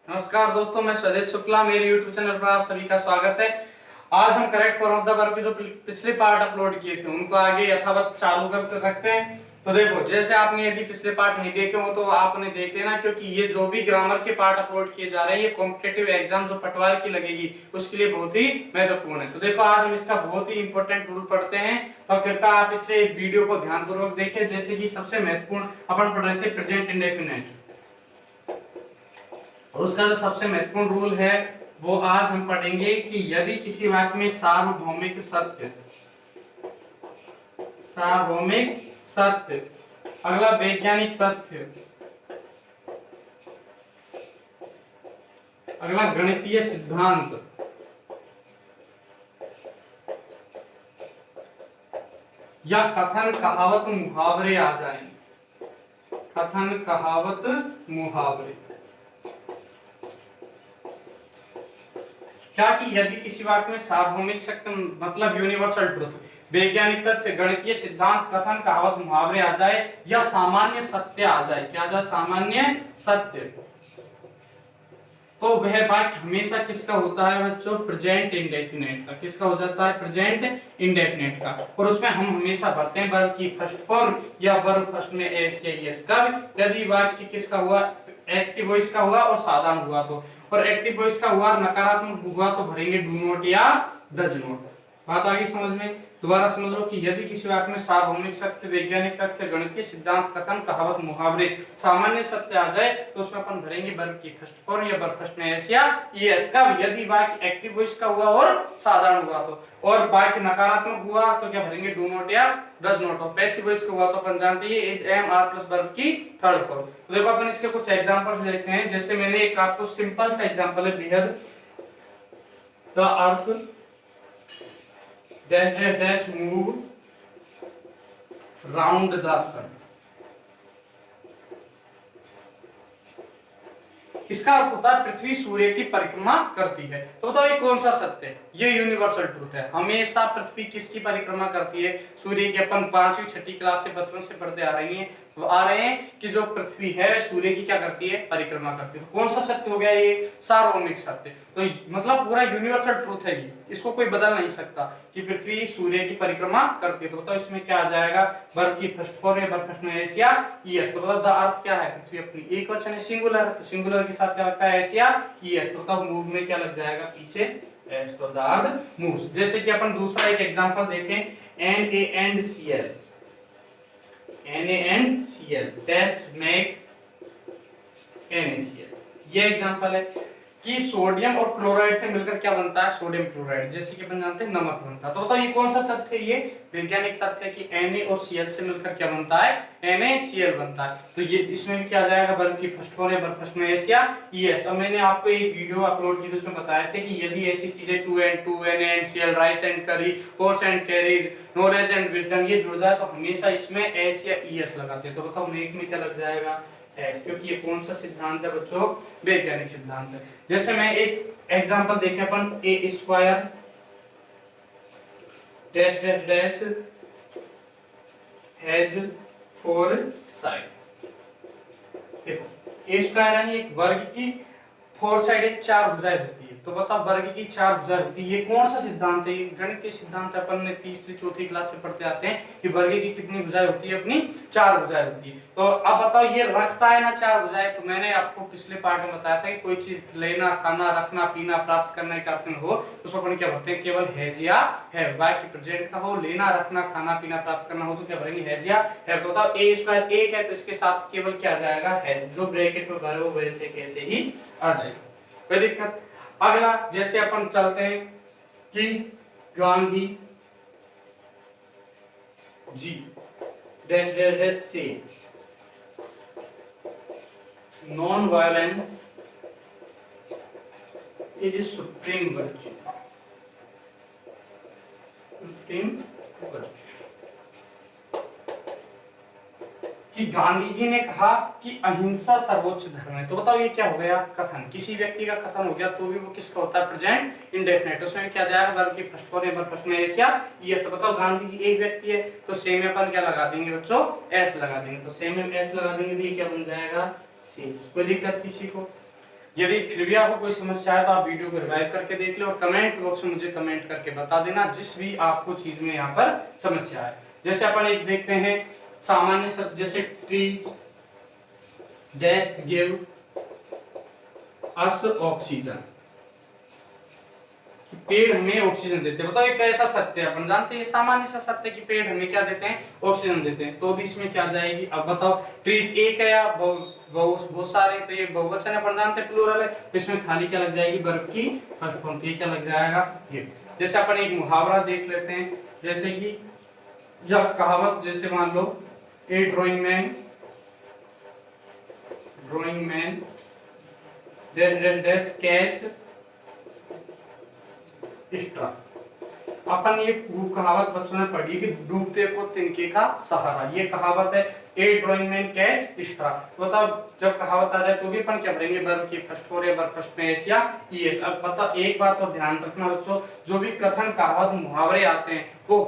नमस्कार दोस्तों, मैं स्वदेश शुक्ला, मेरे YouTube चैनल पर आप सभी का स्वागत है। आज हम correct form of the verb के जो पिछले पार्ट अपलोड किए थे उनको आगे यथावत चालू कर रखते हैं। तो देखो, जैसे आपने यदि पिछले पार्ट नहीं देखे हो तो आप उन्हें देख लेना, क्योंकि ये जो भी ग्रामर के पार्ट अपलोड किए जा रहे हैं ये कॉम्पिटिटिव एग्जाम जो पटवार की लगेगी उसके लिए बहुत ही महत्वपूर्ण है। तो देखो, आज हम इसका बहुत ही इंपॉर्टेंट रूल पढ़ते हैं, तो कृपया आप इससे वीडियो को ध्यानपूर्वक देखें। जैसे कि सबसे महत्वपूर्ण अपन पढ़ रहे थे प्रेजेंट इंडेफिनिट, और उसका जो सबसे महत्वपूर्ण रूल है वो आज हम पढ़ेंगे कि यदि किसी वाक्य में सार्वभौमिक सत्य, अगला वैज्ञानिक तथ्य, अगला गणितीय सिद्धांत, या कथन कहावत मुहावरे आ जाएं। कथन कहावत मुहावरे, क्या कि यदि किसी वाक्य में सार्वभौमिक सत्य मतलब यूनिवर्सल ट्रुथ, वैज्ञानिक तथ्य, गणितीय सिद्धांत, कथन कहावत मुहावरे आ जाए या सामान्य सत्य आ जाए, क्या जा सामान्य सत्य, तो वह वाक्य हमेशा किसका होता है बच्चों? प्रेजेंट इंडेफिनिट का। किसका हो जाता है? प्रेजेंट इंडेफिनिट का। और उसमें हम हमेशा भरते हैं वर्ब की फर्स्ट फॉर्म या वर्ब फर्स्ट में एस या ईएस। कब? यदि वाक्य किसका हुआ? एक्टिव वॉइस का हुआ और साधारण हुआ तो, और एक्टिव वॉइस का हुआ नकारात्मक हुआ तो भरेंगे डू नॉट या डज नॉट। बात आ गई समझ में? दोबारा समझ लो कि यदि किसी वाक्य में सार्वभौमिक सत्य, वैज्ञानिक तथ्य, गणितीय सिद्धांत, कथन कहावत मुहावरे, सामान्य सत्य आ जाए तो उसमें अपन भरेंगे वर्ब की फर्स्ट फॉर्म या वर्ब फर्स्ट में एस या ईएस। कब? यदि वाक्य एक्टिव वॉइस का हुआ और साधारण हुआ तो, और वाक्य नकारात्मक हुआ तो क्या भरेंगे? डू नॉट या डज नॉट। और पैसिव वॉइस का हुआ तो अपन जानते हैं is, am, are plus verb की थर्ड फॉर्म। तो देखो, अपन इसके कुछ एग्जांपल्स देखते हैं। जैसे मैंने एक आपको सिंपल सा एग्जांपल है, बेहद the earth dash dash dash move round the sun। इसका अर्थ होता है पृथ्वी सूर्य की परिक्रमा करती है। तो बताओ ये कौन सा सत्य है? ये यूनिवर्सल ट्रूथ है। हमेशा पृथ्वी किसकी परिक्रमा करती है? सूर्य की। अपन 5वीं 6ठी क्लास से बचपन से पढ़ते आ रहे हैं कि जो पृथ्वी है सूर्य की क्या करती है? परिक्रमा करती है। तो कौन सा सत्य हो गया ये? सार्वभौमिक सत्य। तो मतलब पूरा यूनिवर्सल ट्रूथ है ये, इसको कोई बदल नहीं सकता कि पृथ्वी सूर्य की परिक्रमा करती है। तो बताओ इसमें क्या आ जाएगा? वर्ब की फर्स्ट फॉर्म है, वर्ब फर्स्ट में एस या ईएस। तो मतलब द अर्थ क्या है? पृथ्वी अपनी एक वचन है, सिंगुलर, तो सिंगुलर के साथ क्या लगता है? एस या ईएस। तो बताओ मूव में क्या लग जाएगा पीछे? एस। तो द अर्थ मूव्स। जैसे कि अपन दूसरा एक एग्जांपल देखें, NaNCl, NaNCl dash make NaCl। ये एग्जांपल है कि सोडियम और क्लोराइड से मिलकर क्या बनता है? Sodium chloride. जैसे कि अपन जानते हैं नमक बनता है। तो बताओ ये कौन सा तथ्य है? ये वैज्ञानिक तथ्य है कि Na और Cl से मिलकर क्या बनता है? NaCl बनता है। तो ये इसमें भी क्या आ जाएगा? वर्ब की फर्स्ट फॉर्म है, वर्ब फर्स्ट में एस या ईएस। अब मैंने आपको एक वीडियो अपलोड की थी, उसमें बताया थे कि यदि ऐसी चीजें 2 NaNCl, राइस एंड करी, horse and carries, knowledge and wisdom ये जुड़ जाए तो हमेशा इसमें एस या ईएस लगाते हैं। तो बताओ मेक में क्या लग जाएगा? एस, क्योंकि ये कौन सा सिद्धांत है बच्चों? वैज्ञानिक सिद्धांत है। जैसे मैं एक एग्जांपल देखें अपन, a square dash dash dash has 4 side. देखो, ए स्क्वायर यानी एक वर्ग की 4 साइड, एक 4 भुजाएं होती है। तो बताओ वर्ग की 4 भुजाएं होती है, ये कौन सा सिद्धांत है? ये गणितीय सिद्धांत अपन ने 3री 4थी क्लास से पढ़ते आते हैं कि वर्ग की कितनी भुजाएं होती है? अपनी 4 भुजाएं होती है। तो अब बताओ ये रखता है ना 4 भुजाएं? तो मैंने आपको पिछले पार्ट में बताया था कि कोई चीज लेना, खाना, रखना, पीना, प्राप्त करने का अर्थ में हो तो उसको अपन क्या भरते हैं? केवल हैज या है। वाक्य प्रेजेंट का हो, लेना, रखना, खाना, पीना, प्राप्त करना हो तो क्या भरेंगे? हैज या है। तो बताओ ए स्क्वायर एक है तो इसके साथ केवल क्या आ जाएगा? हैज। जो ब्रैकेट में भरे हो वैसे कैसे ही आ जाएगा, कोई दिक्कत। अगला जैसे अपन चलते हैं कि Gandhi ji dash dash dash से non violence is supreme virtue. Supreme virtue कि गांधी जी ने कहा कि अहिंसा सर्वोच्च धर्म है। तो बताओ ये क्या हो गया? कथन। किसी व्यक्ति का कथन हो गया तो भी वो किसका होता है? Present indefinite. उसमें क्या जाएगा? वर्ब की फर्स्ट फॉर्म है, वर्ब फर्स्ट में एस या ईएस। बताओ गांधी जी एक व्यक्ति है तो सेम में अपन क्या लगा देंगे बच्चों? एस लगा देंगे। तो सेम में एस लगा देंगे तो ये क्या बन जाएगा? सी। कोई दिक्कत किसी को? यदि फिर भी आपको कोई समस्या है तो आप वीडियो को रिवाइव करके देख ले और कमेंट बॉक्स में मुझे कमेंट करके बता देना जिस भी आपको चीज में यहाँ पर समस्या है। जैसे अपन एक देखते हैं सामान्य शब्द, जैसे trees dash give us oxygen, पेड़ हमें ऑक्सीजन देते हैं। बताओ ये कैसा सत्य है? अपन जानते हैं ये सामान्य सा सत्य कि पेड़ हमें क्या देते हैं? ऑक्सीजन देते हैं। तो भी इसमें क्या जाएगी? अब बताओ ट्रीज एक है या बहुत सारे, तो ये बहुवचन है, अपन जानते हैं प्लूरल है, तो इसमें खाली क्या लग जाएगी? वर्ब की फर्स्ट फॉर्म। तो ये क्या लग जाएगा? गिव। जैसे अपन एक मुहावरा देख लेते हैं, जैसे कि यह कहावत, जैसे मान लो ए ड्राइंग मैन कैच स्ट्रा। अपन ये कहावत बच्चों ने पढ़ी कि डूबते को तिनके का सहारा, ये कहावत है। ए ड्राइंग मैन कैच स्ट्रा। तो बताओ जब कहावत आ जाए तो भी अपन क्या करेंगे? वर्ब की फर्स्ट फॉर्म या वर्ब फर्स्ट में एस या ईएस। अब पता एक बात और ध्यान रखना बच्चों, जो भी कथन कहावत मुहावरे आते हैं वो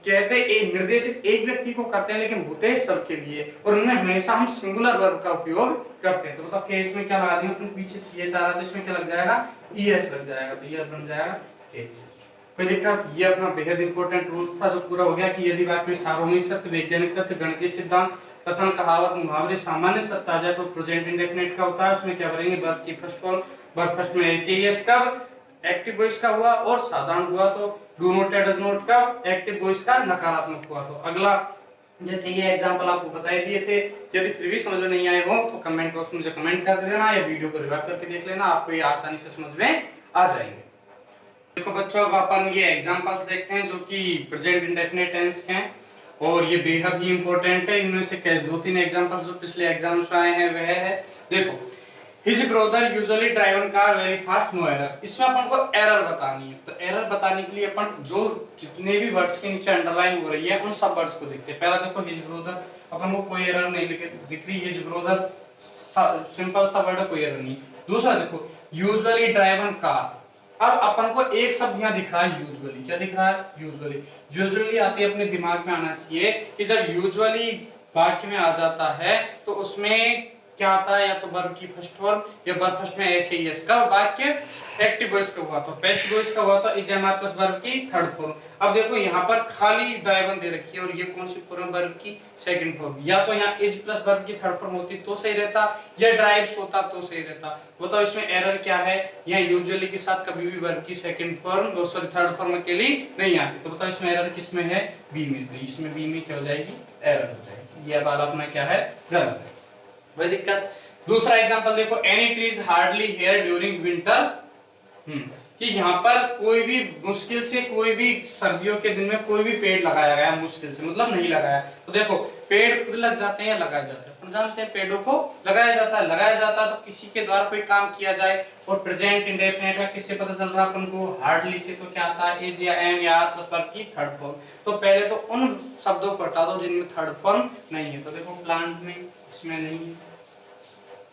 कहते एक निर्देशित एक व्यक्ति को करते हैं, लेकिन होते हैं सबके लिए, और उनमें हमेशा हम सिंगुलर वर्ब का उपयोग करते हैं। तो बताओ कैच में क्या लगा देंगे अपन? पीछे सीएच आ रहा है तो इसमें क्या लग जाएगा? ईएस लग जाएगा, तो ये बन जाएगा कैच। कोई दिक्कत? ये अपना बेहद इंपॉर्टेंट रूल था जो पूरा हो गया कि यदि वाक्य में सार्वभौमिक सत्य, वैज्ञानिक तथ्य, गणितीय सिद्धांत, कथन कहावत मुहावरे सामान्य सत्य आ जाए तो प्रेजेंट इंडेफिनिट का होता है। उसमें क्या करेंगे? वर्ब की फर्स्ट फॉर्म, वर्ब फर्स्ट में एस कब एक्टिव वॉइस का हुआ और साधारण हुआ तो डू नॉट या डज नॉट का एक्टिव वॉइस का नकारात्मक हुआ तो। अगला जैसे ये एग्जांपल आपको बताए दिए थे, यदि फिर भी समझ में नहीं आए हो तो कमेंट बॉक्स में मुझे कमेंट कर देना या वीडियो को रिवाइव करके देख लेना, आपको ये आसानी से समझ में आ जाएंगे। देखो बच्चों अब अपन ये एग्जांपल्स देखते हैं जो कि प्रेजेंट इंडेफिनिट टेंस के हैं और ये बेहद ही इंपॉर्टेंट है। इनमें से दो तीन एग्जांपल्स जो पिछले एग्जाम्स में आए हैं वह है, देखो his brother usually drive on car very fast no error. इसमें अपन को एरर बतानी है, तो एरर बताने के लिए अपन जो जितने भी वर्ड्स के नीचे अंडरलाइन हो रही है उन सब वर्ड्स को देखते हैं। पहला देखो हिज ब्रदर, अपन को कोई एरर नहीं दिख रही, हिज ब्रदर सिंपल सा वर्ड है, कोई एरर नहीं। दूसरा देखो यूजुअली ड्राइव ऑन कार, अब अपन को एक शब्द यहाँ दिख रहा है यूजुअली। क्या दिख रहा है? यूजुअली। यूजुअली आती है अपने दिमाग में आना चाहिए कि जब यूजुअली वाक्य में आ जाता है तो उसमें क्या आता है? या तो वर्ब की फर्स्ट फॉर्म या वर्ब फर्स्ट में एस एस का वाक्य एक्टिव वॉइस का हुआ तो पैसिव वॉइस का हुआ तो इजेमआर प्लस वर्ब की थर्ड फॉर्म। अब देखो यहाँ पर खाली ड्राइवन दे रखी है और ये कौन सी फॉर्म? वर्ब की सेकंड फॉर्म। या तो यहाँ इज प्लस वर्ब की थर्ड फॉर्म होती तो सही रहता, या ड्राइव्स होता तो सही रहता। बताओ इसमें एरर क्या है? यहाँ यूजुअली के साथ कभी भी वर्ब की second form sorry third form अकेली नहीं आती। तो बताओ इसमें एरर किसमें है? बी में। तो इसमें बी में क्या हो जाएगी? एरर हो जाएगी। ये वाला अपना क्या है? गलत है, कोई दिक्कत? दूसरा एग्जांपल देखो any trees hardly hair during winter, कि यहाँ पर कोई भी मुश्किल से कोई भी सर्दियों के दिन में कोई भी पेड़ लगाया गया, मुश्किल से मतलब नहीं लगाया। तो देखो पेड़ खुद लग जाते हैं या लगाए जाते हैं? अपन जानते हैं पेड़ों को लगाया जाता है। लगाया जाता है तो किसी के द्वारा कोई काम किया जाए, और प्रेजेंट इंडेफिनिट का किससे पता चल रहा है अपन को? हार्डली से। तो क्या आता है? इज या एम या आर प्लस वर्ब की थर्ड फॉर्म। तो पहले तो उन शब्दों को हटा दो जिनमें थर्ड फॉर्म नहीं है। तो देखो प्लांट में, इसमें नहीं है,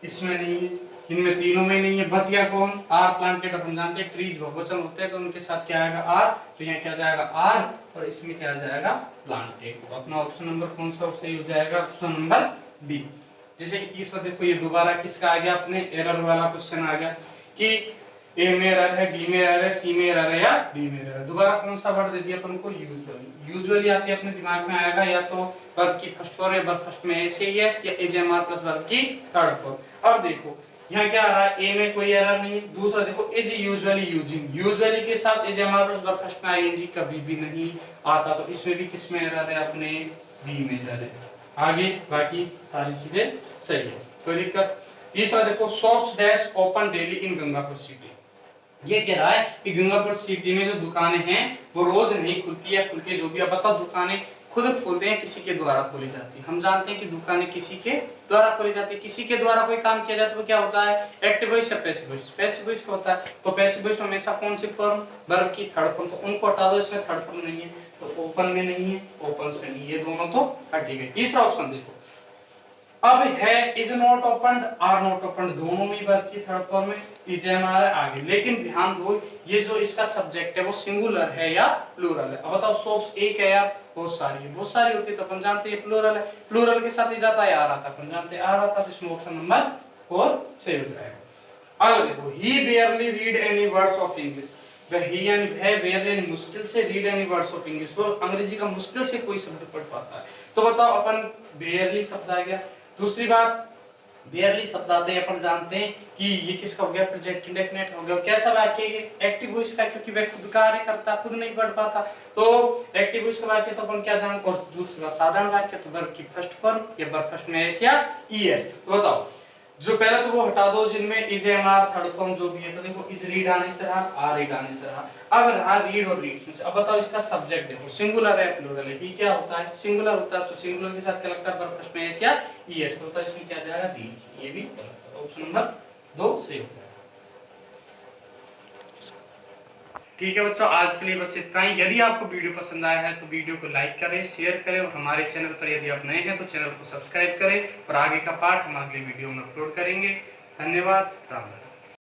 इसमें नहीं है, इनमें तीनों में नहीं है, बच गया कौन? Are planted. अपन जानते हैं ट्रीज बहुवचन होते हैं तो उनके साथ क्या आएगा? आर। तो यहाँ क्या जाएगा? आर, और इसमें क्या जाएगा? प्लांटेड। तो अपना ऑप्शन नंबर कौन सा सही हो जाएगा? Option number B. जैसे कि तीसरा देखो ये दोबारा किसका आ गया? अपने एरर वाला क्वेश्चन आ गया कि ए में एरर है, बी में एरर है, सी में एरर है या डी में एरर है। दोबारा कौन सा वर्ड दे दिया अपन को? यूजुअली। यूजुअली आती है अपने दिमाग में आएगा या तो वर्ब की फर्स्ट फॉर्म या वर्ब फर्स्ट में एस एस या एजेएमआर प्लस वर्ब की थर्ड फॉर्म। अब देखो यहाँ क्या आ रहा है? ए में कोई एरर नहीं है। दूसरा देखो इज यूजुअली यूजिंग, यूजुअली के साथ एजेएमआर प्लस वर्ब फर्स्ट में आईएनजी कभी भी नहीं आता, तो इसमें भी किसमें एरर है? अपने बी में एरर है। आगे बाकी सारी चीजें सही है, कोई दिक्कत? तीसरा देखो शॉप्स डैश ओपन डेली इन गंगापुर सिटी। ये कह रहा है कि गंगापुर सिटी में जो दुकानें हैं वो रोज नहीं खुलती है, खुलती है जो भी। अब बताओ दुकानें खुद खोलते हैं, किसी के द्वारा खोली जाती है? हम जानते हैं कि दुकानें किसी के द्वारा खोली जाती है। किसी के द्वारा कोई काम किया जाता है वो क्या होता है? एक्टिव वॉइस या पैसिव वॉइस? पैसिव वॉइस का होता है। तो पैसिव वॉइस हमेशा कौन सी फॉर्म? वर्ब की थर्ड फॉर्म। तो उनको हटा दो, इसमें थर्ड फॉर्म नहीं है, तो ओपन में नहीं है, ओपन में नहीं, ये दोनों तो हट गए। तीसरा ऑप्शन देखो अब है is not opened, are not opened, दोनों में वर्ब की थर्ड फॉर्म में इज एम आर आगे। लेकिन ध्यान दो ये जो इसका सब्जेक्ट है वो सिंगुलर है या प्लूरल है? अब बताओ शॉप्स एक है या बहुत सारी है? बहुत सारी होती है तो अपन जानते हैं प्लूरल है। प्लूरल के साथ ही जाता है आ रहा था, अपन जानते हैं आ रहा था, तो इसमें ऑप्शन नंबर 4 सही हो जाएगा। अगला देखो, he barely read any words of English, वह यानी वह बेयरली यानी मुश्किल से read any words of English, वो अंग्रेजी का मुश्किल से कोई शब्द पढ़ पाता है। तो बताओ अपन बेयरली शब्द आ गया। दूसरी बात, बेयरली शब्द आते हैं अपन जानते हैं कि ये किसका हो गया, प्रेजेंट इंडेफिनिट हो गया। कैसा वाक्य है, एक्टिव वॉइस का, क्योंकि वह खुद कार्य करता, खुद नहीं पढ़ पाता, तो एक्टिव वॉइस का वाक्य तो अपन क्या जानते। और दूसरी बात, साधारण वाक्य तो वर्ब की फर्स्ट फॉर्म या वर्ब फर्स्ट में एस या ईएस। तो बताओ, जो पहले तो वो हटा दो जिनमें is am are third form जो भी है। तो देखो, इज रीड आने से रहा, आर रीड आने से रहा, अब रहा रीड और रीड। अब बताओ इसका सब्जेक्ट देखो, सिंगुलर है प्लूरल है, ही क्या होता है, सिंगुलर होता है, तो सिंगुलर के साथ क्या लगता है, वर्ब फर्स्ट में एस या ईएस। तो इसमें क्या जाएगा, रीड। ये भी ऑप्शन नंबर 2 सही हो जाएगा। ठीक है बच्चों, आज के लिए बस इतना ही। यदि आपको वीडियो पसंद आया है तो वीडियो को लाइक करें, शेयर करें, और हमारे चैनल पर यदि आप नए हैं तो चैनल को सब्सक्राइब करें, और आगे का पार्ट हम अगले वीडियो में अपलोड करेंगे। धन्यवाद, राम राम।